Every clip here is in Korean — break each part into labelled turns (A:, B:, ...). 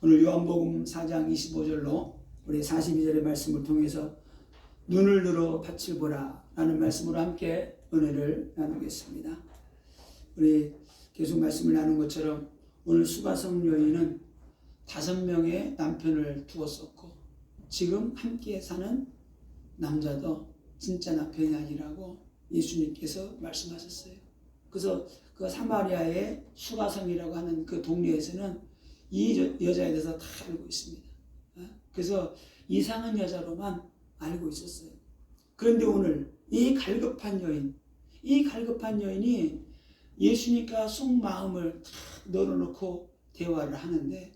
A: 오늘 요한복음 4장 25절로 우리 42절의 말씀을 통해서 눈을 들어 밭을 보라 라는 말씀으로 함께 은혜를 나누겠습니다. 우리 계속 말씀을 나눈 것처럼 오늘 수가성 여인은 5명의 남편을 두었었고 지금 함께 사는 남자도 진짜 남편이 아니라고 예수님께서 말씀하셨어요. 그래서 그 사마리아의 수가성이라고 하는 그 동네에서는 이 여자에 대해서 다 알고 있습니다. 그래서 이상한 여자로만 알고 있었어요. 그런데 오늘 이 갈급한 여인이 예수님과 속마음을 다 널어놓고 대화를 하는데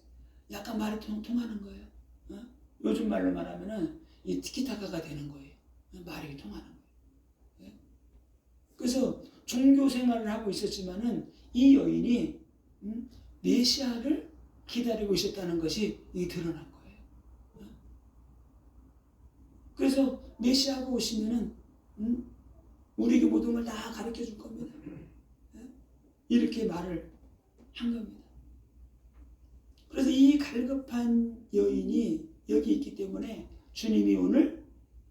A: 약간 말이 통하는 거예요. 요즘 말로 말하면은 이 티키타카가 되는 거예요. 말이 통하는 거예요. 그래서 종교 생활을 하고 있었지만은 이 여인이 메시아를 기다리고 있었다는 것이 드러난 거예요. 그래서 메시아가 오시면은 우리에게 모든 걸 다 가르쳐 줄 겁니다. 이렇게 말을 한 겁니다. 그래서 이 갈급한 여인이 여기 있기 때문에 주님이 오늘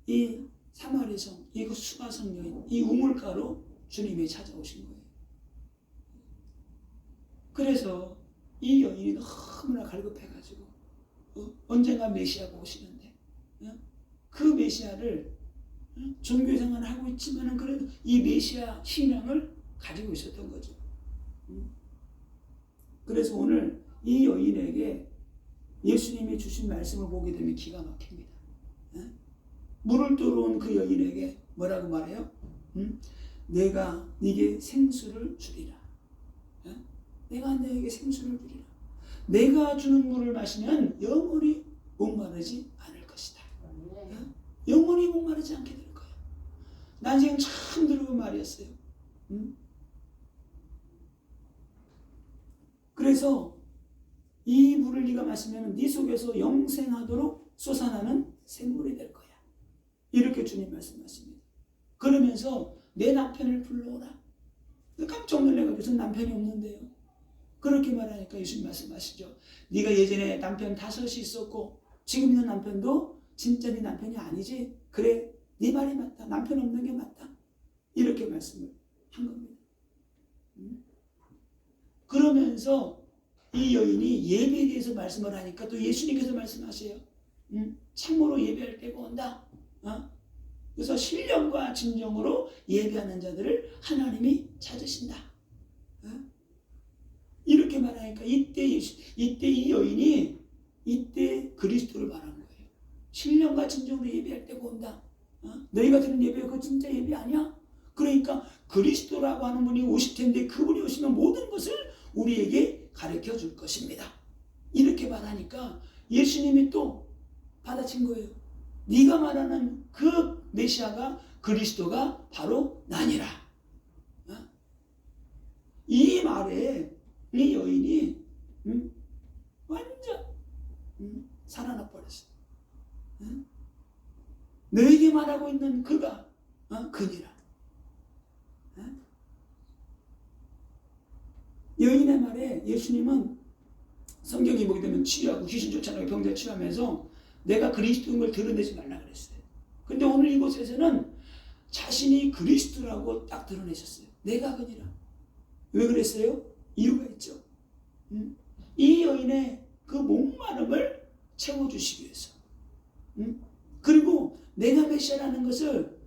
A: 이 사마리성, 이 수가성 여인, 이 우물가로 주님이 찾아오신 거예요. 그래서 이 여인이 너무나 갈급해가지고 언젠가 메시아가 오시는데 그 메시아를 종교생활을 하고 있지만 그래도 이 메시아 신앙을 가지고 있었던 거죠. 그래서 오늘 이 여인에게 예수님이 주신 말씀을 보게 되면 기가 막힙니다. 물을 들어온 그 여인에게 뭐라고 말해요? 내가 네게 생수를 주리라. 내가 너에게 생수를 주리라. 내가 주는 물을 마시면 영원히 목마르지 않을 것이다. 영원히 목마르지 않게 될 거야. 난 지금 참 들어본 말이었어요. 그래서 이 물을 네가 마시면 네 속에서 영생하도록 솟아나는 샘물이 될 거야. 이렇게 주님 말씀하십니다. 그러면서 내 남편을 불러오라. 깜짝 놀래가지고 전 남편이 없는데요. 그렇게 말하니까 예수님 말씀하시죠. 네가 예전에 남편 5이 있었고 지금 있는 남편도 진짜 네 남편이 아니지. 그래, 네 말이 맞다. 남편 없는 게 맞다. 이렇게 말씀을 한 겁니다. 그러면서 이 여인이 예배에 대해서 말씀을 하니까 또 예수님께서 말씀하세요. 참으로 예배할 때가 온다. 그래서 신령과 진정으로 예배하는 자들을 하나님이 찾으신다. 이렇게 말하니까 이때 이 여인이 이때 그리스도를 말한 거예요. 신령과 진정으로 예배할 때가 온다. 너희가 드는 예배가 그거 진짜 예배 아니야? 그러니까 그리스도라고 하는 분이 오실 텐데 그분이 오시면 모든 것을 우리에게 가르쳐 줄 것입니다. 이렇게 말하니까 예수님이 또 받아친 거예요. 네가 말하는 그 메시아가 그리스도가 바로 나니라. 이 말에 이 여인이 완전 살아나 버렸어요. 너에게 말하고 있는 그가 그니라. 여인의 말에 예수님은 성경에 보게 되면 치유하고 귀신 쫓아내고 병자 치유하면서 내가 그리스도인 걸 드러내지 말라 그랬어요. 근데 오늘 이곳에서는 자신이 그리스도라고 딱 드러내셨어요. 내가 그니라. 왜 그랬어요? 이유가 있죠. 이 여인의 그 목마름을 채워주시기 위해서. 그리고 내가 메시아라는 것을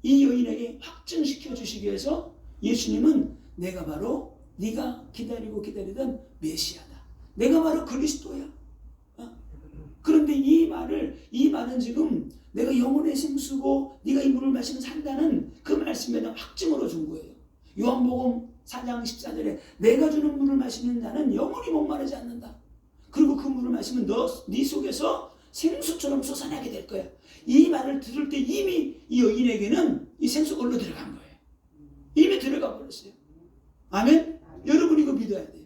A: 이 여인에게 확증시켜 주시기 위해서 예수님은 내가 바로 네가 기다리고 기다리던 메시아다. 내가 바로 그리스도야. 그런데 이 말은 지금 내가 영혼의 생수고 네가 이 물을 마시면 산다는 그 말씀에 확증으로 준 거예요. 요한복음 4장 14절에 내가 주는 물을 마시는 자는 영원히 목마르지 않는다. 그리고 그 물을 마시면 네 속에서 생수처럼 솟아나게 될 거야. 이 말을 들을 때 이미 이 여인에게는 이 생수가 올라 들어간 거예요. 이미 들어가 버렸어요. 아멘? 여러분이 이거 믿어야 돼요.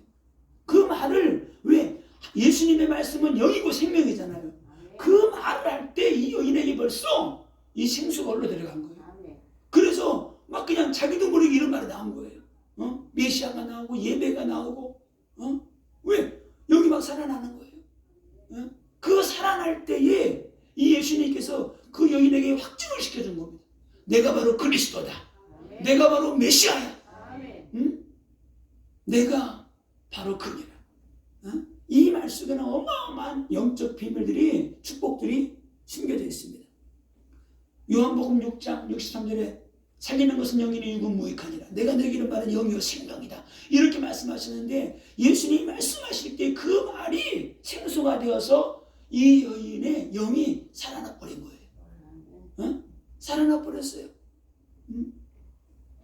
A: 그 말을 왜? 예수님의 말씀은 영이고 생명이잖아요. 그 말을 할 때 이 여인에게 벌써 이 생수가 올라 들어간 거예요. 그래서 막 그냥 자기도 모르게 이런 말이 나온 거예요. 메시아가 나오고 예배가 나오고 왜? 여기 막 살아나는 거예요. 내가 바로 그리스도다. 내가 바로 메시아야. 응? 내가 바로 그니라. 응? 이 말 속에는 어마어마한 영적 비밀들이, 축복들이 숨겨져 있습니다. 요한복음 6장 63절에 살리는 것은 영이니 육은 무익하니라. 내가 너희에게 말은 영이요 생명이다. 이렇게 말씀하시는데 예수님이 말씀하실 때 그 말이 생수가 되어서 이 여인의 영이 살아나 버린 거예요. 어? 살아나 버렸어요.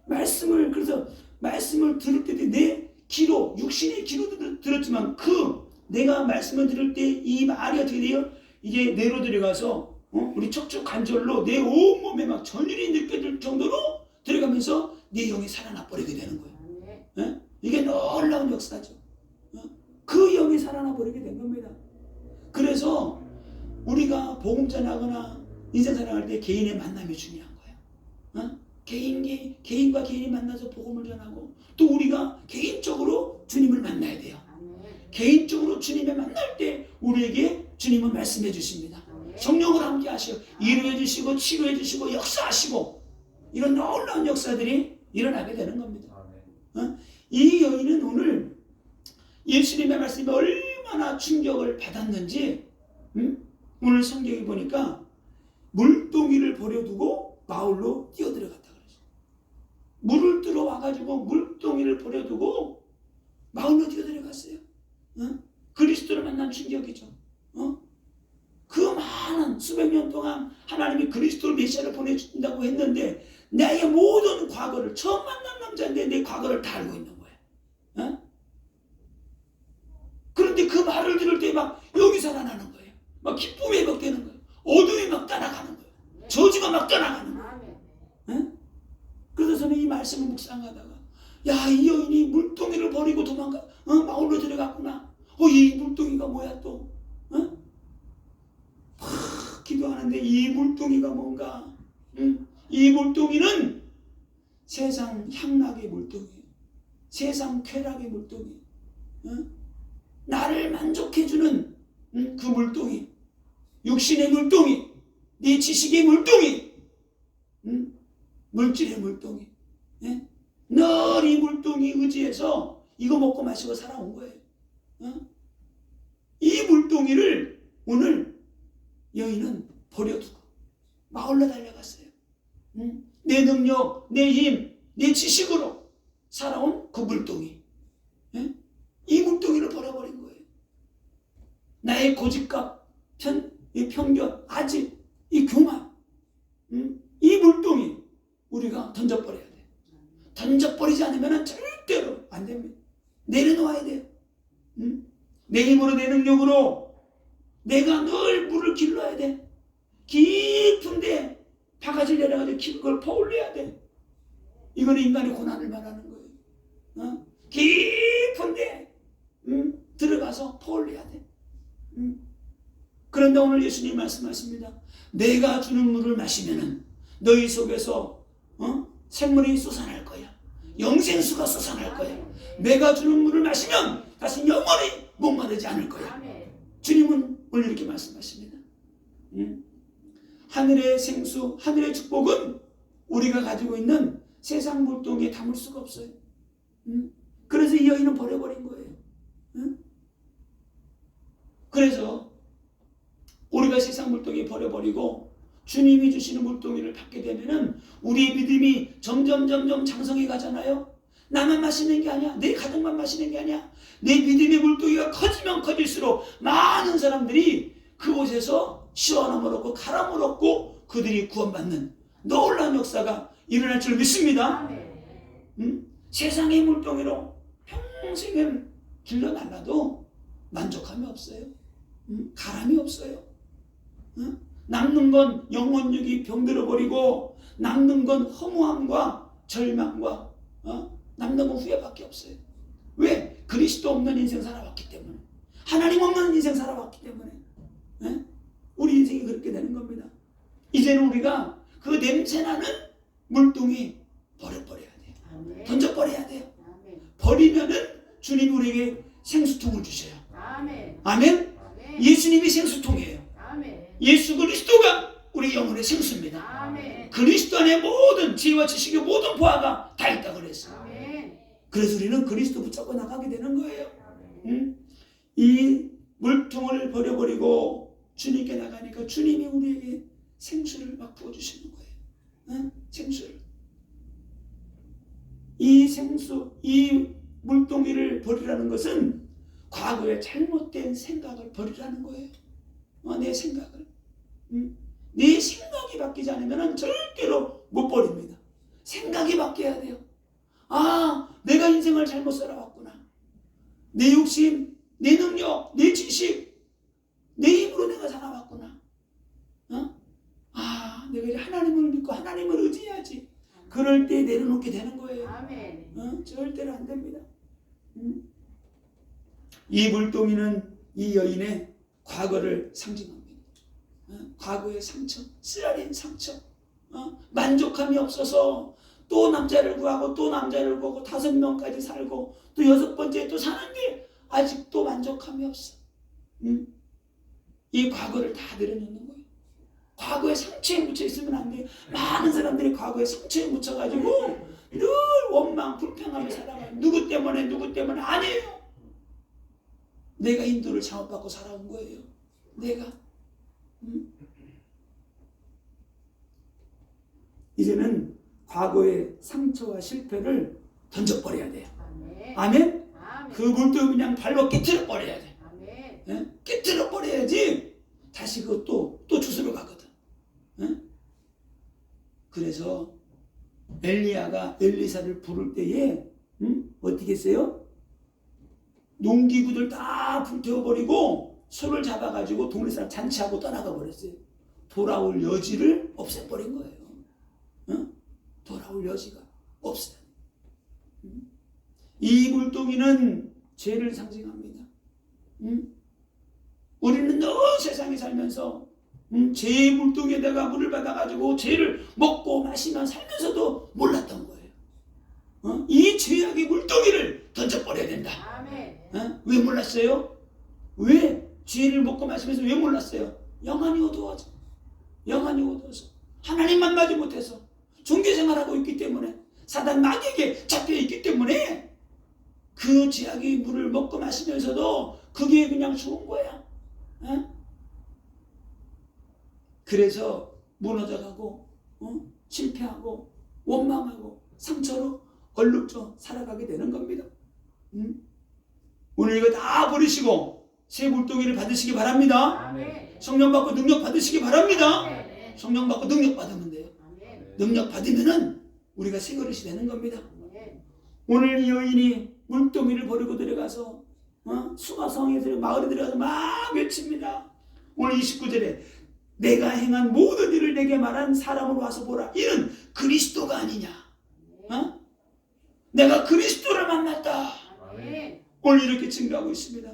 A: 그래서 말씀을 들을 때 내 귀로, 육신의 귀로 들었지만 내가 말씀을 들을 때 이 말이 어떻게 돼요? 이게 뇌로 들어가서 우리 척추 관절로 내 온몸에 막 전율이 느껴질 정도로 들어가면서 내 영이 살아나 버리게 되는 거예요. 이게 놀라운 역사죠. 그 영이 살아나 버리게 된 겁니다. 그래서 우리가 복음 전하거나 인생 살아갈 때 개인의 만남이 중요한 거예요. 개인과 개인이 만나서 복음을 전하고 또 우리가 개인적으로 주님을 만나야 돼요. 개인적으로 주님을 만날 때 우리에게 주님은 말씀해 주십니다. 성령을 함께 하시고 이루해 주시고 치료해 주시고 역사하시고 이런 놀라운 역사들이 일어나게 되는 겁니다. 이 여인은 오늘 예수님의 말씀에 얼마나 충격을 받았는지 오늘 성경에 보니까 물동이를 버려두고 마을로 뛰어들어갔다 그러죠. 물을 뜨러 와가지고 물동이를 버려두고 마을로 뛰어들어갔어요. 그리스도를 만난 충격이죠. 그 많은 수백 년 동안 하나님이 그리스도를 메시아를 보내준다고 했는데 나의 모든 과거를, 처음 만난 남자인데 내 과거를 다 알고 있는 거예요. 그런데 그 말을 들을 때 막 영이 살아나는 거예요. 막 기쁨이 회복되는 거예요. 어둠이 막 떠나가는 거예요. 저주가 막 떠나가는 거예요. 그래서 저는 이 말씀을 묵상하다가 야, 이 여인이 물동이를 버리고 마을로 들어갔구나. 이 물동이가 뭐야 또? 기도하는데 이 물동이가 뭔가? 이 물동이는 세상 향락의 물동이에요. 세상 쾌락의 물동이에요. 나를 만족해주는 그 물동이, 육신의 물동이, 네 지식의 물동이, 물질의 물동이. 늘 이 물동이 의지해서 이거 먹고 마시고 살아온 거예요. 이 물동이를 오늘 여인은 버려두고 마을로 달려갔어요. 내 능력, 내 힘, 내 지식으로 살아온 그 물동이. 이 물동이를 버려버린 거예요. 나의 고집과 편견, 아집, 이 교만, 이 물동이 우리가 던져버려야 돼요. 던져버리지 않으면 절대로 안 됩니다. 내려놓아야 돼요. 내 힘으로, 내 능력으로 내가 늘 물을 길러야 돼. 깊은데 바가지를 내려가지고 그걸 퍼올려야 돼. 이거는 인간의 고난을 말하는 거예요. 깊은데 들어가서 퍼올려야 돼. 그런데 오늘 예수님 말씀하십니다. 내가 주는 물을 마시면은 너희 속에서 생물이 솟아날 거야. 영생수가 솟아날 거야. 내가 주는 물을 마시면 다시 영원히 목마르지 않을 거야. 주님은 오늘 이렇게 말씀하십니다. 하늘의 생수, 하늘의 축복은 우리가 가지고 있는 세상 물동에 담을 수가 없어요. 그래서 이 여인은 버려버린 거예요. 그래서 우리가 세상 물동에 버려버리고 주님이 주시는 물동이를 받게 되면은 우리의 믿음이 점점 장성해 가잖아요. 나만 마시는 게 아니야. 내 가족만 마시는 게 아니야. 내 믿음의 물동이가 커지면 커질수록 많은 사람들이 그곳에서 시원함을 얻고 가람을 얻고 그들이 구원받는 놀라운 역사가 일어날 줄 믿습니다. 세상의 물동이로 평생을 길러날라도 만족함이 없어요. 가람이 없어요. 남는 건 영혼육이 병들어버리고 남는 건 허무함과 절망과 남는 건 후회밖에 없어요. 왜? 그리스도 없는 인생 살아왔기 때문에, 하나님 없는 인생 살아왔기 때문에 우리 인생이 그렇게 되는 겁니다. 이제는 우리가 그 냄새나는 물동이 버려버려야 돼요. 던져버려야 돼요. 버리면은 주님이 우리에게 생수통을 주셔요. 아멘. 예수님이 생수통이에요. 예수 그리스도가 우리 영혼의 생수입니다. 그리스도 안에 지혜와 지식의 모든 보화가 다 있다 그랬어요.
B: 아멘.
A: 그래서 우리는 그리스도 붙잡고 나가게 되는 거예요. 응? 이 물통을 버려버리고 주님께 나가니까 주님이 우리에게 생수를 막 부어주시는 거예요. 응? 생수를. 이 생수, 이 물동이를 버리라는 것은 과거의 잘못된 생각을 버리라는 거예요. 내 생각을. 내 생각이 바뀌지 않으면 절대로 못 버립니다. 생각이 바뀌어야 돼요. 아, 내가 인생을 잘못 살아왔구나. 내 욕심, 내 능력, 내 지식, 내 힘으로 내가 살아왔구나. 아, 내가 이제 하나님을 믿고 하나님을 의지해야지. 그럴 때 내려놓게 되는 거예요.
B: 아멘.
A: 절대로 안 됩니다. 이 물동이는 이 여인의 과거를 상징합니다. 과거의 상처, 쓰라린 상처, 만족함이 없어서 또 남자를 구하고 또 남자를 구하고 5명까지 살고 또 6번째 또 사는데 아직도 만족함이 없어. 이 과거를 다 내려놓는 거예요. 과거의 상처에 묻혀 있으면 안 돼요. 많은 사람들이 과거의 상처에 묻혀가지고 늘 원망, 불평하며 살아가요. 누구 때문에 아니에요. 내가 인도를 잘못받고 살아온 거예요. 내가. 이제는 과거의 상처와 실패를 던져버려야 돼요. 아멘? 그 물도 그냥 발로 깨트려 버려야 돼. 예? 깨트려 버려야지 다시 그것도 또 주스러 가거든. 예? 그래서 엘리야가 엘리사를 부를 때에 어떻게 했어요? 농기구들 다 불태워버리고 손을 잡아가지고 동네 사람 잔치하고 떠나가 버렸어요. 돌아올 여지를 없애버린 거예요. 돌아올 여지가 없어요. 이 물동이는 죄를 상징합니다. 우리는 늘 세상에 살면서 죄의 물동에다가 물을 받아가지고 죄를 먹고 마시며 살면서도 몰랐던 거예요. 이 죄악의 물동이를 던져버려야 된다. 왜 몰랐어요? 왜 죄를 먹고 마시면서 왜 몰랐어요? 영안이 어두워져. 영안이 어두워서 하나님 만나지 못해서 종교생활하고 있기 때문에 사단 마귀에게 잡혀있기 때문에 그 죄악의 물을 먹고 마시면서도 그게 그냥 좋은 거야. 그래서 무너져가고 실패하고 원망하고 상처로 얼룩져 살아가게 되는 겁니다. 오늘 이거 다 버리시고 새 물동이를 받으시기 바랍니다.
B: 아멘.
A: 성령 받고 능력 받으시기 바랍니다.
B: 아멘.
A: 성령 받고 능력 받으면 돼요.
B: 아멘.
A: 능력 받으면은 우리가 새 그릇이 되는 겁니다.
B: 아멘.
A: 오늘 이 여인이 물동이를 버리고 들어가서 수가성에 마을에 들어가서 막 외칩니다. 오늘 29절에 내가 행한 모든 일을 내게 말한 사람으로 와서 보라. 이는 그리스도가 아니냐. 내가 그리스도를 만났다.
B: 아멘.
A: 오늘 이렇게 증거하고 있습니다.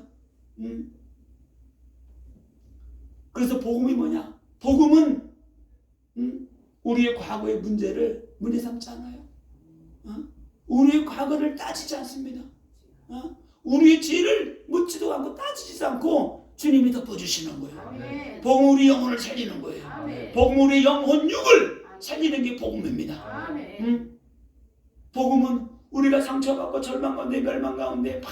A: 그래서 복음이 뭐냐? 복음은 우리의 과거의 문제 삼지 않아요. 우리의 과거를 따지지 않습니다. 우리의 죄를 묻지도 않고 따지지도 않고 주님이 덮어주시는 거예요.
B: 아멘.
A: 복음 우리 영혼을 살리는 거예요.
B: 아멘.
A: 복음 우리 영혼육을 살리는 게 복음입니다.
B: 아멘.
A: 복음은 우리가 상처받고 절망 가운데 멸망 가운데 막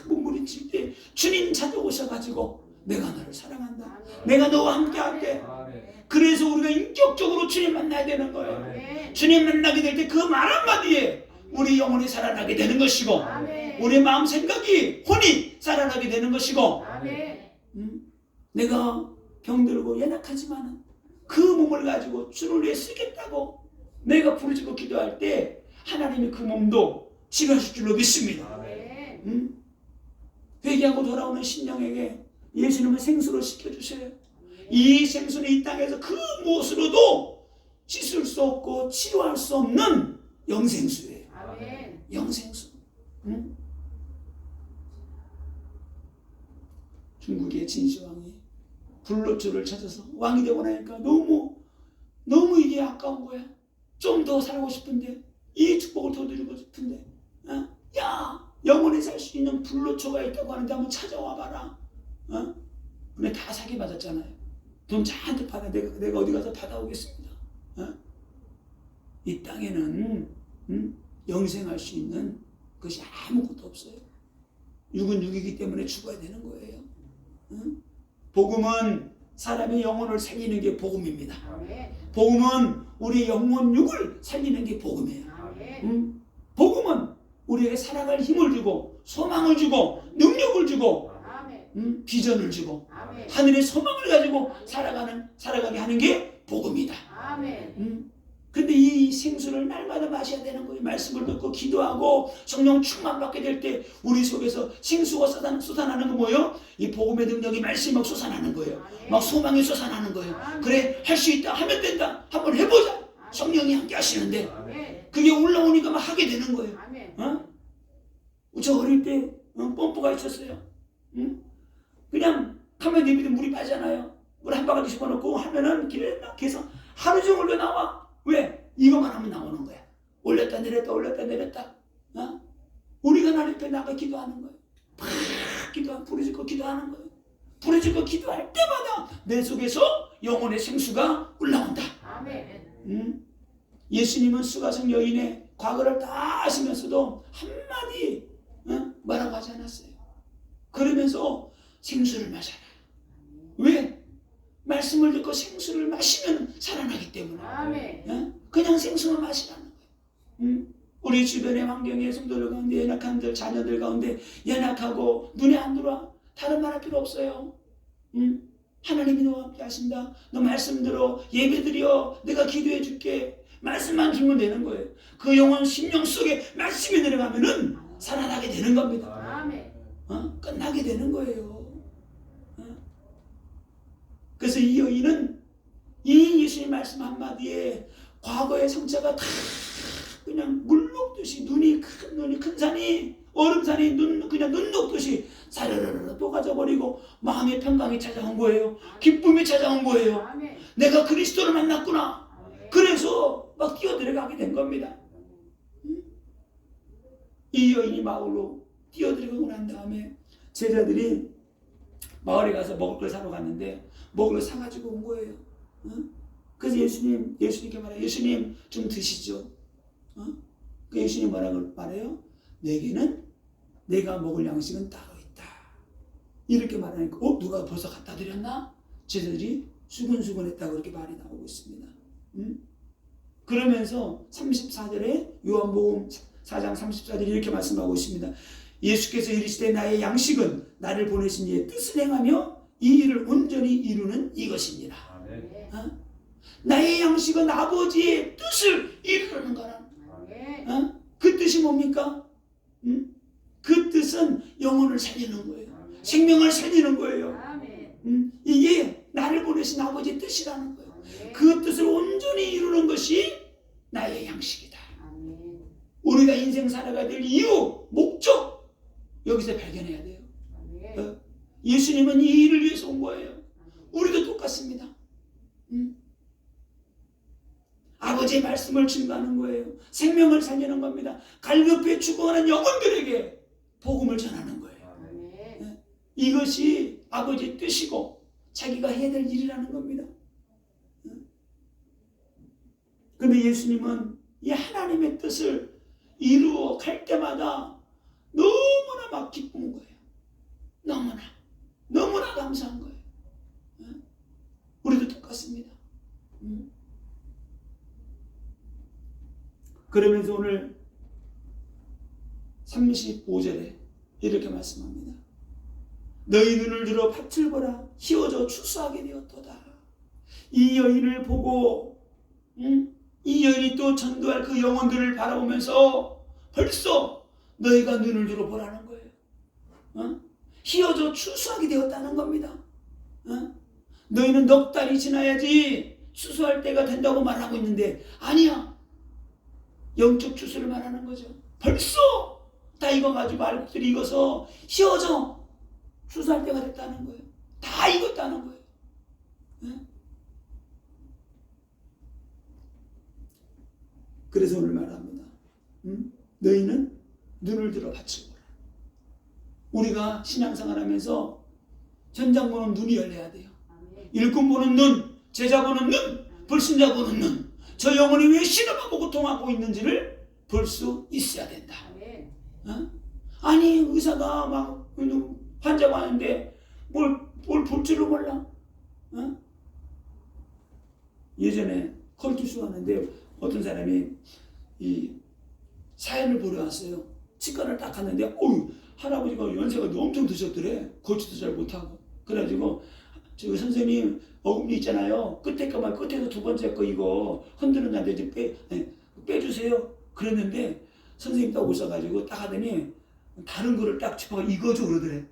A: 몸부림칠 때 주님 찾아오셔가지고 내가 너를 사랑한다.
B: 아멘.
A: 내가 너와 함께 할게. 그래서 우리가 인격적으로 주님 만나야 되는 거예요.
B: 아멘.
A: 주님 만나게 될 때 그 말 한마디에 우리 영혼이 살아나게 되는 것이고
B: 아멘.
A: 우리 마음 생각이 혼이 살아나게 되는 것이고
B: 아멘.
A: 내가 병들고 연약하지만 그 몸을 가지고 주를 위해 쓰겠다고 내가 부르짖고 기도할 때 하나님이 그 몸도 치료하실 줄로 믿습니다.
B: 아멘.
A: 회개하고 돌아오는 신령에게 예수님은 생수로 씻겨주셔요. 이 생수는 이 땅에서 그 무엇으로도 씻을 수 없고 치료할 수 없는 영생수예요.
B: 아멘.
A: 영생수. 중국의 진시황이 불로초를 찾아서 왕이 되고 나니까 너무 이게 아까운 거야. 좀 더 살고 싶은데 이 축복을 더 누리고 싶은데 야 영원히 살 수 있는 불로초가 있다고 하는데 한번 찾아와 봐라. 근데 다 사기 맞았잖아요. 돈 잔뜩 받아 내가 어디 가서 받아오겠습니다. 이 땅에는 영생할 수 있는 것이 아무것도 없어요. 육은 육이기 때문에 죽어야 되는 거예요. 복음은 사람의 영혼을 살리는 게 복음입니다. 복음은 우리 영혼 육을 살리는 게 복음이에요. 복음은 우리에게 살아갈 힘을 주고 소망을 주고 능력을 주고 비전을 주고 하늘의 소망을 가지고 살아가게 하는 게 복음이다. 근데 이 생수를 날마다 마셔야 되는 거예요. 말씀을 듣고 기도하고 성령 충만 받게 될 때 우리 속에서 생수가 솟아나는 거 뭐예요? 이 복음의 능력이 말씀이 막 솟아나는 거예요. 막 소망이 솟아나는 거예요. 그래, 할 수 있다, 하면 된다, 한번 해보자. 성령이 함께 하시는데 그게 올라오니까 막 하게 되는 거예요. 저 어릴 때 펌프가 있었어요. 그냥 가면 예비도 물이 빠지잖아요. 물 한 바가지 집어넣고 하면은 길에 계속 하루 종일 나와. 왜? 이것만 하면 나오는 거야. 올렸다 내렸다 올렸다 내렸다. 우리가 하나님 앞에 나가 기도하는 거예요. 팍 기도하고 부르짖고 기도하는 거예요. 부르짖고 기도할 때마다 내 속에서 영혼의 생수가 올라온다. 예수님은 수가성 여인의 과거를 다 아시면서도 한마디 뭐라고 하지 않았어요. 그러면서 생수를 마셔라. 왜? 말씀을 듣고 생수를 마시면 살아나기 때문에. 그냥 생수만 마시라는 거예요. 우리 주변의 환경의 성도들 가운데 연약한 자녀들 가운데 연약하고 눈에 안 들어와. 다른 말 할 필요 없어요. 하나님이 너와 함께 하신다. 너 말씀 들어. 예배 드려. 내가 기도해 줄게. 말씀만 주면 되는 거예요. 그 영혼 심령 속에 말씀이 들어가면은 살아나게 되는 겁니다. 끝나게 되는 거예요. 그래서 이 여인은 이 예수님 말씀 한마디에 과거의 상처가 다 그냥 물 녹듯이 눈이 큰 산이 얼음산이 그냥 눈 녹듯이 사르르르 녹아져버리고 마음의 평강이 찾아온 거예요. 기쁨이 찾아온 거예요. 내가 그리스도를 만났구나. 그래서 막 뛰어들어가게 된 겁니다. 이 여인이 마을로 뛰어들어가고 난 다음에 제자들이 마을에 가서 먹을 걸 사러 갔는데 먹을 걸 사가지고 온 거예요. 그래서 예수님께 말해요. 예수님 좀 드시죠. 그 예수님 뭐라고 말해요? 내게는 내가 먹을 양식은 따로 있다. 이렇게 말하니까 누가 벌써 갖다 드렸나? 제자들이 수근수근했다고 이렇게 말이 나오고 있습니다. 그러면서 34절에 요한복음 4장 34절에 이렇게 말씀하고 있습니다. 예수께서 이르시되 나의 양식은 나를 보내신 이의 뜻을 행하며 이 일을 온전히 이루는 이것입니다. 나의 양식은 아버지의 뜻을 이루는 거라. 그 뜻이 뭡니까? 그 뜻은 영혼을 살리는 거예요. 생명을 살리는 거예요. 이게 나를 보내신 아버지의 뜻이라는 거예요. 그 뜻을 온전히 이루는 것이 나의 양식이다. 우리가 인생 살아가야 될 이유, 목적 여기서 발견해야 돼요. 예수님은 이 일을 위해서 온 거예요. 우리도 똑같습니다. 아버지의 말씀을 증거하는 거예요. 생명을 살리는 겁니다. 갈급해 죽어가는 영혼들에게 복음을 전하는 거예요. 이것이 아버지의 뜻이고 자기가 해야 될 일이라는 겁니다. 그런데 예수님은 이 하나님의 뜻을 이루어 갈 때마다 너무나 막 기쁜 거예요. 너무나 감사한 거예요. 우리도 똑같습니다. 그러면서 오늘 35절에 이렇게 말씀합니다. 너희 눈을 들어 밭을 보라. 희어져 추수하게 되었도다. 이 여인을 보고 이 여인이 또 전도할 그 영혼들을 바라보면서 벌써 너희가 눈을 들어 보라는 거예요. 희어져 추수하게 되었다는 겁니다. 너희는 넉 달이 지나야지 추수할 때가 된다고 말하고 있는데 아니야. 영적 추수를 말하는 거죠. 벌써 다 익어가지고 알곡들이 익어서 희어져 추수할 때가 됐다는 거예요. 다 익었다는 거예요. 그래서 오늘 말합니다. 너희는 눈을 들어 밭을 보라. 우리가 신앙생활 하면서 전장 보는 눈이 열려야 돼요. 일꾼 보는 눈, 제자 보는 눈, 불신자 보는 눈. 저 영혼이 왜 신음하고 고통하고 있는지를 볼 수 있어야 된다.
B: 아멘.
A: 어? 아니 의사가 막 환자가 왔는데 뭘 볼 줄을 몰라. 어? 예전에 컬투쇼 하는데 어떤 사람이 이 사연을 보러 왔어요. 치과를 딱 갔는데 할아버지가 연세가 엄청 드셨더래. 걷지도 잘 못하고. 그래가지고 저 선생님 어금니 있잖아요. 끝에 거만 끝에서 두 번째 거 이거 흔드는 데한테 좀 빼주세요. 그랬는데 선생님 딱 오셔가지고 딱 하더니 다른 거를 딱 짚어가 이거죠 그러더래.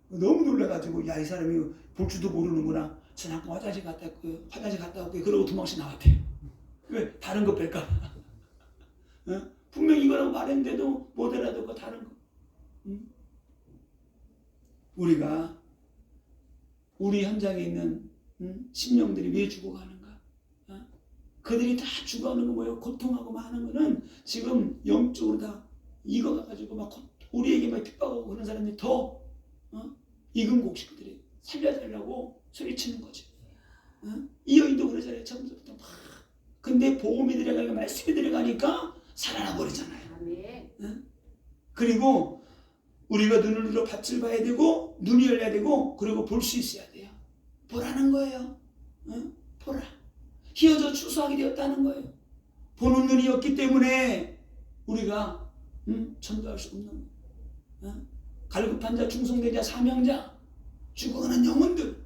A: 너무 놀라가지고 야 이 사람이 볼 줄도 모르는구나. 저 잠깐 화장실 갔다 올게요. 그러고 도망치 나왔대요. 왜? 다른 거 뺄까 봐. 어? 분명히 이거라고 말했는데도 못 알아듣고 다른 거. 응? 우리가 우리 현장에 있는 심령들이 왜 죽어가는가? 어? 그들이 다 죽어가는 거 뭐예요? 고통하고 많은 거는 지금 영적으로 다 익어가지고 막 우리에게 막 핍박하고 그런 사람들이 더 익은 곡식들이 살려달라고 소리치는 거죠. 이 여인도 그러잖아요. 처음부터 막. 근데 복음이 들어가니까 말씀이 들어가니까 살아나 버리잖아요.
B: 아멘.
A: 그리고 우리가 눈을 들어 밭을 봐야 되고 눈이 열려야 되고 그리고 볼 수 있어야 돼요. 보라는 거예요. 보라. 휘어져 추수하게 되었다는 거예요. 보는 눈이 없기 때문에 우리가 전도할 수 없는 거예요. 갈급한 자, 충성된 자, 사명자, 죽어가는 영혼들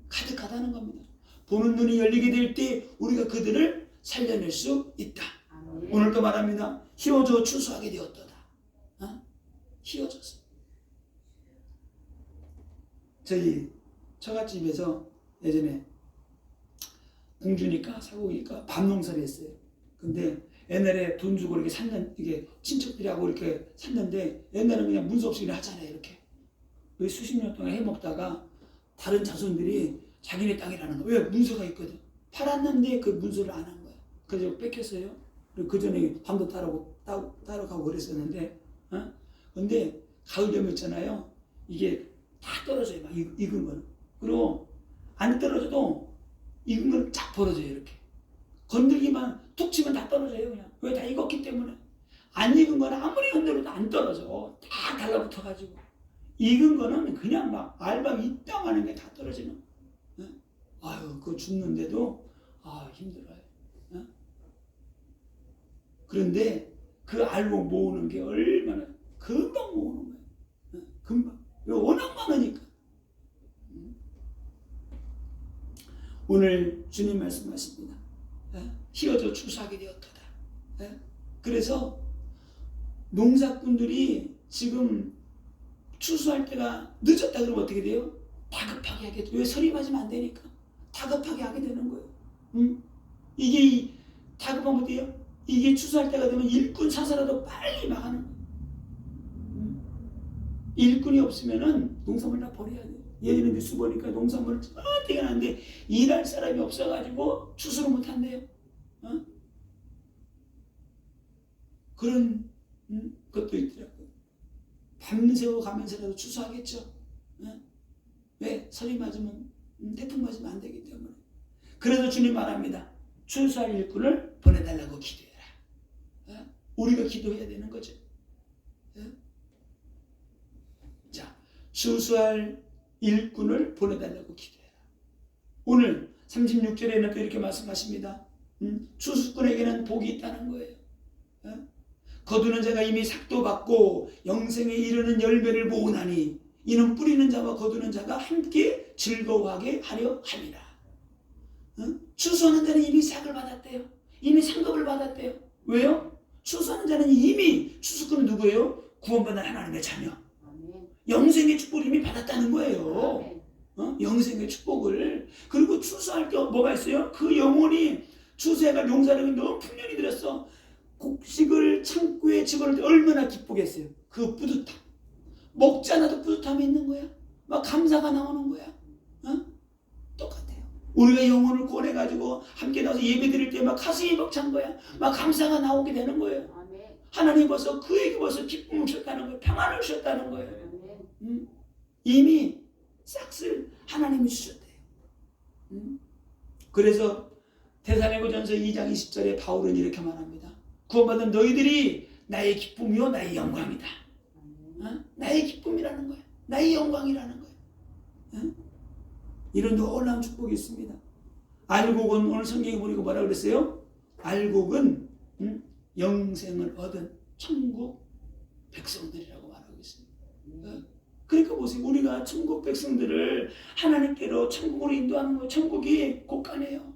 A: 가득하다는 겁니다. 보는 눈이 열리게 될 때 우리가 그들을 살려낼 수 있다.
B: 아멘.
A: 오늘도 말합니다. 휘어져 추수하게 되었도다. 휘어져서. 저희 처갓집에서 예전에 공주니까 사고니까 밤농사를 했어요. 근데 옛날에 돈 주고 이렇게 샀는 이게 친척들하고 이렇게 샀는데 옛날에는 그냥 문서 없이 그냥 하잖아요. 이렇게 수십 년 동안 해먹다가 다른 자손들이 자기네 땅이라는 거. 왜? 문서가 있거든. 팔았는데 그 문서를 안 한 거야. 그래서 뺏겼어요. 그리고 그 전에 밤도 따라가고 그랬었는데, 근데 가을 되면 있잖아요. 이게 다 떨어져요. 막 익은 거는. 그리고 안 떨어져도 익은 거는 쫙 벌어져요. 이렇게. 건들기만 툭 치면 다 떨어져요. 그냥. 왜? 다 익었기 때문에. 안 익은 거는 아무리 흔들어도 안 떨어져. 다 달라붙어가지고. 익은 거는 그냥 막 알밤 입당하는 게 다 떨어지는. 아유, 그거 죽는데도 힘들어요. 그런데 그 알고 모으는 게 얼마나 금방 모으는 거예요. 금방. 워낙 많으니까. 오늘 주님 말씀하십니다. 휘어져 추수하게 되었도다. 그래서 농사꾼들이 지금 추수할 때가 늦었다 그러면 어떻게 돼요? 다급하게 하게 돼요. 왜? 설이 맞으면 안 되니까. 다급하게 하게 되는 거예요. 이게 다급하면 어때요? 이게 추수할 때가 되면 일꾼 사서라도 빨리 막하는 거예요. 일꾼이 없으면은 농산물 다 버려야 돼요. 예전에 뉴스 보니까 농산물을 되게 하는데 일할 사람이 없어가지고 추수를 못 한대요. 그런 것도 있더라고요. 밤새워 가면서라도 추수하겠죠. 왜? 설이 맞으면 태풍 맞으면 안 되기 때문에. 그래서 주님 말합니다. 추수할 일꾼을 보내달라고 기도해라. 우리가 기도해야 되는 거죠. 자, 추수할 일꾼을 보내달라고 기도해라. 오늘 36절에는 또 이렇게 말씀하십니다. 추수꾼에게는 복이 있다는 거예요. 거두는 자가 이미 삭도 받고 영생에 이르는 열매를 모으나니 이는 뿌리는 자와 거두는 자가 함께 즐거워하게 하려 함이라. 추수하는 자는 이미 삭을 받았대요. 이미 상급을 받았대요. 왜요? 추수하는 자는 이미, 추수꾼은 누구예요? 구원받은 하나님의 자녀. 영생의 축복을 이미 받았다는 거예요. 영생의 축복을. 그리고 추수할 때 뭐가 있어요? 그 영혼이 추수해가 용사력이 너무 풍년이 들었어. 곡식을 창고에 집어넣을 때 얼마나 기쁘겠어요. 그 뿌듯함. 먹지 않아도 뿌듯함이 있는 거야. 막 감사가 나오는 거야. 똑같아요. 우리가 영혼을 구원해가지고 함께 나와서 예배 드릴 때 막 가슴이 벅찬 거야. 막 감사가 나오게 되는 거예요. 하나님 벌써 그에게 벌써 기쁨을 주셨다는 거예요. 평안을 주셨다는 거예요. 이미 싹을 하나님이 주셨대요. 그래서 데살로니가전서 2장 20절에 바울은 이렇게 말합니다. 구원받은 너희들이 나의 기쁨이요 나의 영광이다. 나의 기쁨이라는 거야. 나의 영광이라는 거야. 이런 놀라운 축복이 있습니다. 알곡은 오늘 성경에 보니까 뭐라 그랬어요? 알곡은 영생을 얻은 천국 백성들이라고 말하고 있습니다. 그러니까 보세요. 우리가 천국 백성들을 하나님께로 천국으로 인도하는 거예요. 천국이 곳간이에요.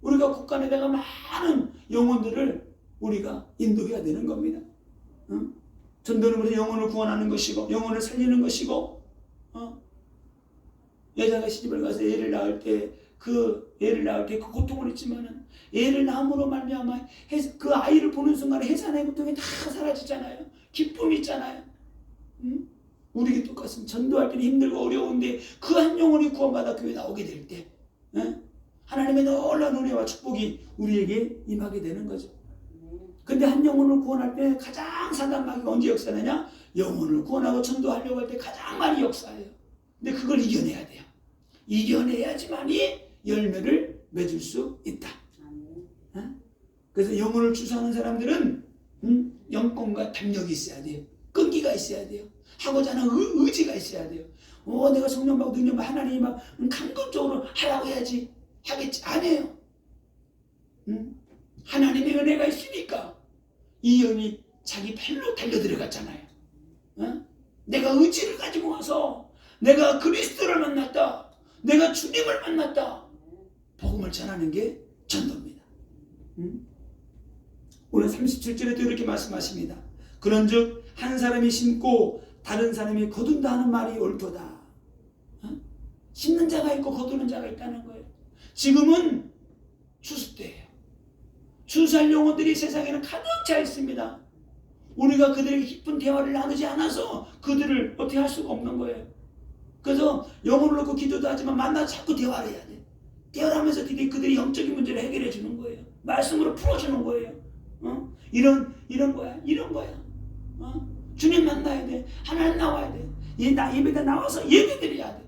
A: 우리가 곳간에다가 많은 영혼들을 우리가 인도해야 되는 겁니다. 전도는 그래서 영혼을 구원하는 것이고 영혼을 살리는 것이고 여자가 시집을 가서 애를 낳을 때 그 고통을 했지만은 애를 낳음으로 말미암아 그 아이를 보는 순간에 해산의 고통이 다 사라지잖아요. 기쁨이 있잖아요. 우리에게 똑같습니다. 전도할 때는 힘들고 어려운데 그 한 영혼이 구원받아 교회 나오게 될 때 하나님의 놀라운 은혜와 축복이 우리에게 임하게 되는 거죠. 근데 한 영혼을 구원할 때 가장 사단마귀가 언제 역사하느냐? 영혼을 구원하고 전도하려고 할 때 가장 많이 역사해요. 근데 그걸 이겨내야 돼요. 이겨내야지만이 열매를 맺을 수 있다. 그래서 영혼을 추수하는 사람들은 영권과 담력이 있어야 돼요. 끈기가 있어야 돼요. 하고자 하는 의지가 있어야 돼요. 내가 성령 받고 능력 받고 하나님이 막 강건적으로 하라고 해야지 하겠지. 아니에요. 하나님의 은혜가 있으니까 이 영이 자기 팔로 달려 들어갔잖아요. 내가 의지를 가지고 와서 내가 그리스도를 만났다. 내가 주님을 만났다. 복음을 전하는 게 전도입니다. 오늘 37절에도 이렇게 말씀하십니다. 그런즉 한 사람이 심고 다른 사람이 거둔다 하는 말이 옳도다. 심는 자가 있고 거두는 자가 있다는 거예요. 지금은 추수 때예요. 추수할 영혼들이 세상에는 가득 차 있습니다. 우리가 그들에게 깊은 대화를 나누지 않아서 그들을 어떻게 할 수가 없는 거예요. 그래서 영혼을 놓고 기도도 하지만 만나서 자꾸 대화를 해야 돼. 대화를 하면서 그들이 영적인 문제를 해결해 주는 거예요. 말씀으로 풀어주는 거예요. 이런 거야. 주님 만나야 돼. 하나님 나와야 돼. 예배대 나와서 예배드려야 돼.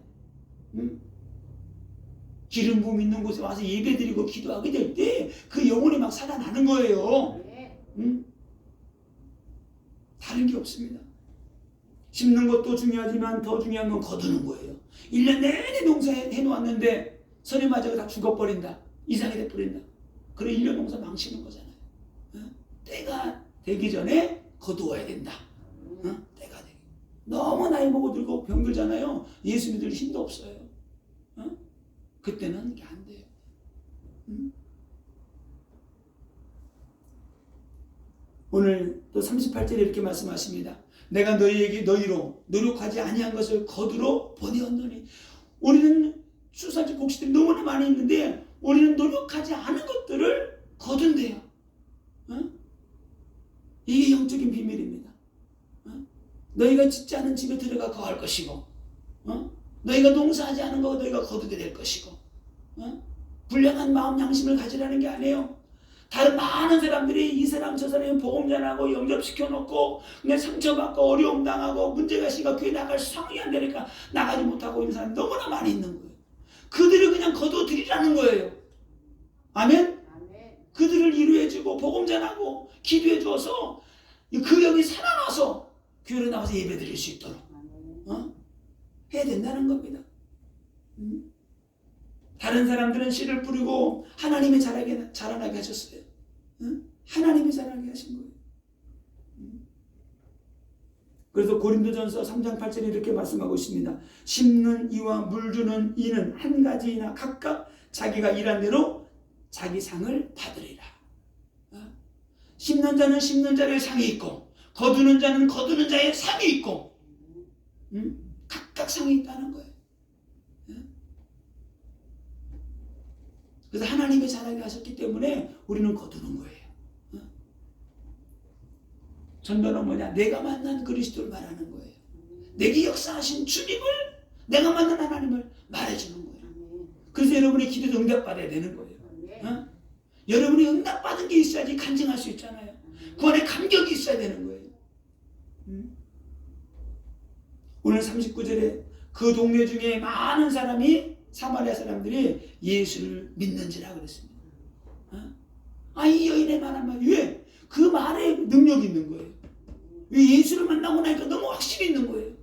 A: 기름 부음 있는 곳에 와서 예배드리고 기도하게 될 때 그 영혼이 막 살아나는 거예요. 다른 게 없습니다. 심는 것도 중요하지만 더 중요한 건 거두는 거예요. 1년 내내 농사해 놓았는데 선이 맞아서 다 죽어버린다. 이상이 돼버린다. 그래 1년 농사 망치는 거잖아요. 때가 되기 전에 거두어야 된다. 때가 되기. 너무 나이 먹어 들고 병들잖아요. 예수 믿을 힘도 없어요. 그때는 이게 안 돼요. 오늘 또 38절에 이렇게 말씀하십니다. 내가 너희로 노력하지 아니한 것을 거두러 보내었노니. 우리는 수사지 곡식들이 너무나 많이 있는데 우리는 노력하지 않은 것들을 거둔대요. 이게 영적인 비밀입니다. 너희가 짓지 않은 집에 들어가 거할 것이고 너희가 농사하지 않은 거 너희가 거두게 될 것이고 불량한 마음 양심을 가지라는 게 아니에요. 다른 많은 사람들이 이 사람 저 사람이 복음 전하고 영접시켜놓고 그냥 상처받고 어려움 당하고 문제가 있으니까 교회 나갈 상황이 안 되니까 나가지 못하고 있는 사람이 너무나 많이 있는 거예요. 그들을 그냥 거둬들이라는 거예요. 아멘? 그들을 이루어주고 복음 전하고 기도해 주어서 그 영이 살아나서 교회로 나가서 예배 드릴 수 있도록 해야 된다는 겁니다. 다른 사람들은 씨를 뿌리고 하나님이 자라나게 하셨어요. 하나님이 자라나게 하신 거예요. 그래서 고린도전서 3장 8절에 이렇게 말씀하고 있습니다. 심는 이와 물 주는 이는 한 가지이나 각각 자기가 일한 대로 자기 상을 받으리라. 심는 자는 심는 자의 상이 있고 거두는 자는 거두는 자의 상이 있고 각각 상이 있다는 거예요. 그래서 하나님이 자라게 하셨기 때문에 우리는 거두는 거예요. 전도는 뭐냐? 내가 만난 그리스도를 말하는 거예요. 내게 역사하신 주님을, 내가 만난 하나님을 말해주는 거예요. 그래서 여러분이 기도도 응답받아야 되는 거예요. 여러분이 응답받은 게 있어야지 간증할 수 있잖아요. 그 안에 감격이 있어야 되는 거예요. 오늘 39절에 그 동네 중에 많은 사람이 사마리아 사람들이 예수를 믿는지라 그랬습니다. 이 여인의 말 한마디, 왜? 그 말에 능력이 있는 거예요. 왜? 예수를 만나고 나니까 너무 확실히 있는 거예요.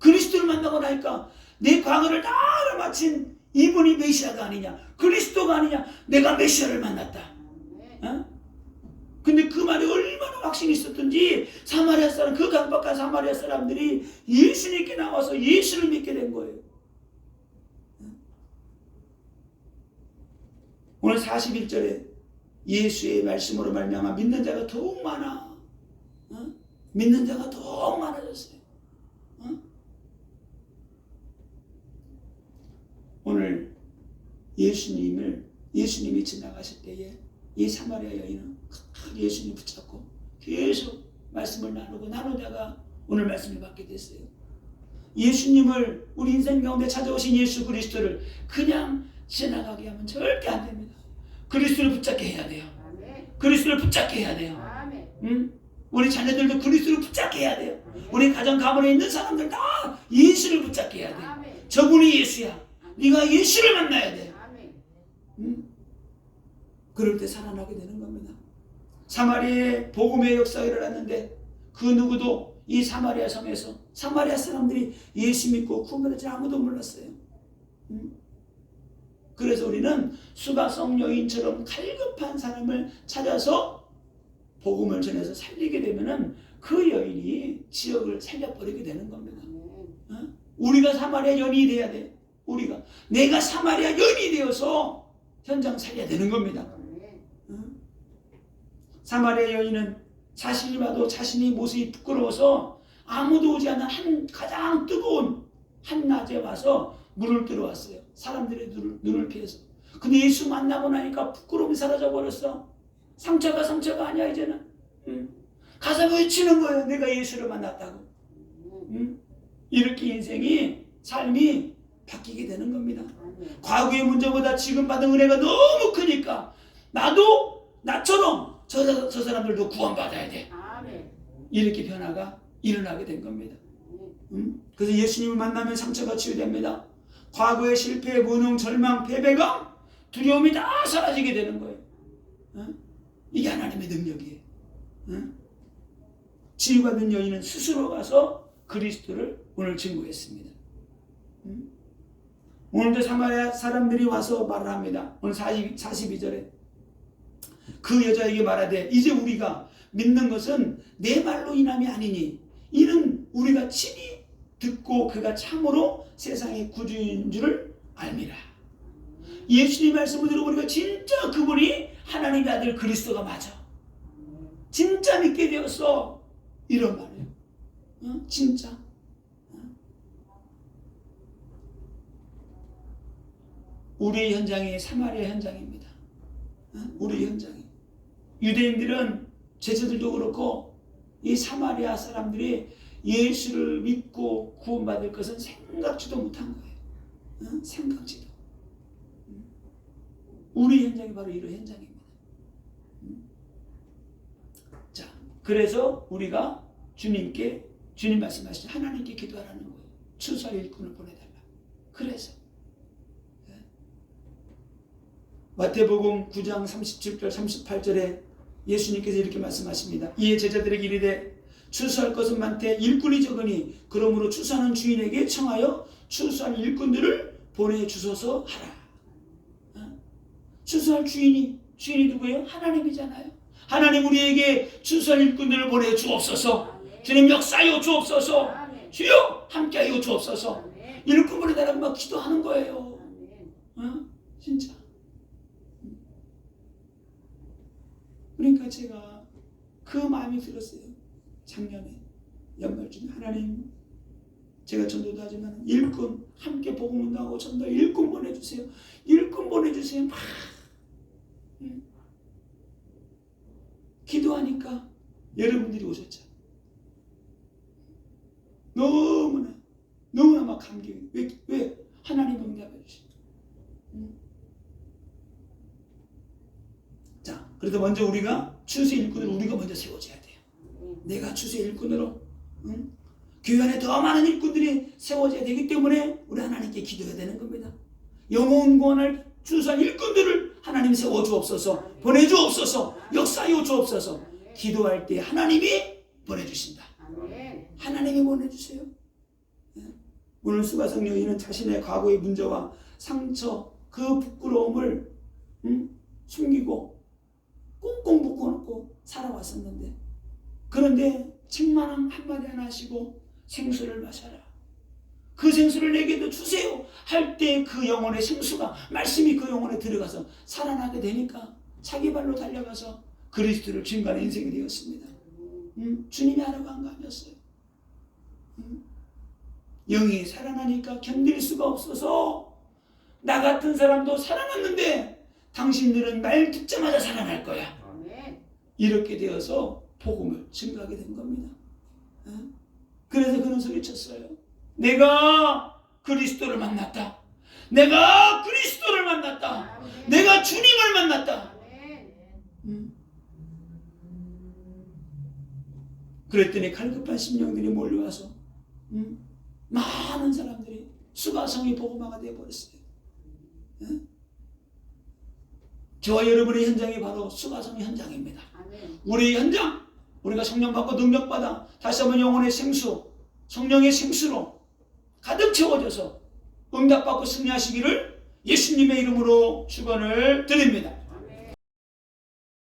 A: 그리스도를 만나고 나니까 내 과거를 다 알아맞힌 이분이 메시아가 아니냐, 그리스도가 아니냐, 내가 메시아를 만났다. 근데 그 말이 얼마나 확신이 있었던지 사마리아 사람, 그 강박한 사마리아 사람들이 예수님께 나와서 예수를 믿게 된 거예요. 오늘 41절에 예수의 말씀으로 말미암아 믿는 자가 더욱 많아. 믿는 자가 더욱 많아졌어요. 오늘 예수님이 지나가실 때에 이 사마리아 여인은 예수님 붙잡고 계속 말씀을 나누다가 오늘 말씀을 받게 됐어요. 예수님을, 우리 인생 가운데 찾아오신 예수 그리스도를 그냥 지나가게 하면 절대 안 됩니다. 그리스도를 붙잡게 해야 돼요. 그리스도를 붙잡게 해야 돼요. 우리 자녀들도 그리스도를 붙잡게 해야 돼요. 우리 가정 가문에 있는 사람들 다 예수를 붙잡게 해야 돼요. 저분이 예수야. 네가 예수를 만나야 돼. 그럴 때 살아나게 되는 겁니다. 사마리아에 복음의 역사가 일어났는데 그 누구도 이 사마리아 섬에서 사마리아 사람들이 예수 믿고 구원받을지 아무도 몰랐어요. 그래서 우리는 수가성 여인처럼 갈급한 사람을 찾아서 복음을 전해서 살리게 되면은 그 여인이 지역을 살려버리게 되는 겁니다. 우리가 사마리아 여인이 돼야 돼. 내가 사마리아 여인이 되어서 현장 살려야 되는 겁니다. 사마리아 여인은 자신이 봐도 자신이 모습이 부끄러워서 아무도 오지 않는 가장 뜨거운 한낮에 와서 물을 들어왔어요. 사람들의 눈을 피해서. 근데 예수 만나고 나니까 부끄러움이 사라져버렸어. 상처가 아니야 이제는. 가서 외치는 거예요. 내가 예수를 만났다고. 이렇게 삶이 바뀌게 되는 겁니다. 과거의 문제보다 지금 받은 은혜가 너무 크니까 나처럼 저 사람들도 구원받아야 돼. 이렇게 변화가 일어나게 된 겁니다. 그래서 예수님을 만나면 상처가 치유됩니다. 과거의 실패, 무능, 절망, 패배감, 두려움이 다 사라지게 되는 거예요. 이게 하나님의 능력이에요. 치유받은 여인은 스스로 가서 그리스도를 오늘 증거했습니다. 오늘도 사마리아 사람들이 와서 말을 합니다. 오늘 42절에 그 여자에게 말하되 이제 우리가 믿는 것은 내 말로 인함이 아니니 이는 우리가 친히 듣고 그가 참으로 세상의 구주인 줄을 알미라. 예수님 말씀을 들어보니까 진짜 그분이 하나님의 아들 그리스도가 맞아. 진짜 믿게 되었어. 이런 말이에요. 진짜. 우리의 현장이 사마리아 현장입니다. 우리 현장이. 유대인들은 제자들도 그렇고 이 사마리아 사람들이 예수를 믿고 구원받을 것은 생각지도 못한 거예요. 생각지도. 우리 현장이 바로 이런 현장입니다. 자, 그래서 우리가 주님 말씀하신 하나님께 기도하라는 거예요. 추수할 일꾼을 보내달라. 그래서 마태복음 9장 37절 38절에 예수님께서 이렇게 말씀하십니다. 이에 제자들에게 이르되 추수할 것은 많되 일꾼이 적으니 그러므로 추수하는 주인에게 청하여 추수할 일꾼들을 보내주소서 하라. 추수할 주인이 누구예요? 하나님이잖아요. 하나님 우리에게 추수할 일꾼들을 보내주옵소서. 주님 역사하여 주옵소서. 주여 함께하여 주옵소서. 일꾼 보내달라고 막 기도하는 거예요. 진짜. 그러니까 제가 그 마음이 들었어요. 작년에 연말쯤에 하나님 제가 전도도 하지만 일꾼 함께 복음 운동하고 전도 일꾼 보내주세요. 일꾼 보내주세요. 막 기도하니까 여러분들이 오셨죠. 너무나 막 감격이. 왜? 하나님 응답해 주시고. 자, 그래도 먼저 우리가 추수의 일꾼을 우리가 먼저 세워줘야 돼요. 내가 추수의 일꾼으로. 교회 안에 더 많은 일꾼들이 세워져야 되기 때문에 우리 하나님께 기도해야 되는 겁니다. 영혼 구원을 주선 일꾼들을 하나님 세워주옵소서, 보내주옵소서, 역사하여 주옵소서. 기도할 때 하나님이 보내주신다.
B: 아멘.
A: 하나님이 보내주세요. 오늘 수가성 여인은 자신의 과거의 문제와 상처, 그 부끄러움을 숨기고 꽁꽁 묶어놓고 살아왔었는데, 그런데 책망 한마디 안 하시고 생수를 마셔라, 그 생수를 내게도 주세요 할 때 그 영혼의 생수가, 말씀이 그 영혼에 들어가서 살아나게 되니까 자기 발로 달려가서 그리스도를 증거하는 인생이 되었습니다. 주님이 하라고 한 거 아니었어요. 영이 살아나니까 견딜 수가 없어서 나 같은 사람도 살아났는데 당신들은 말 듣자마자 살아날 거야.
B: 아멘.
A: 이렇게 되어서 복음을 증거하게 된 겁니다. 그래서 그는 소리쳤어요. 내가 그리스도를 만났다. 내가 그리스도를 만났다.
B: 아멘.
A: 내가 주님을 만났다.
B: 아멘.
A: 그랬더니 갈급한 심령들이 몰려와서 많은 사람들이 수가성이 복음화가 되어버렸어요. 저와 여러분의 현장이 바로 수가성의 현장입니다.
B: 아멘.
A: 우리의 현장, 우리가 성령 받고 능력 받아 다시 한번 영혼의 생수, 성령의 생수로 가득 채워져서 응답받고 승리하시기를 예수님의 이름으로 축원을 드립니다.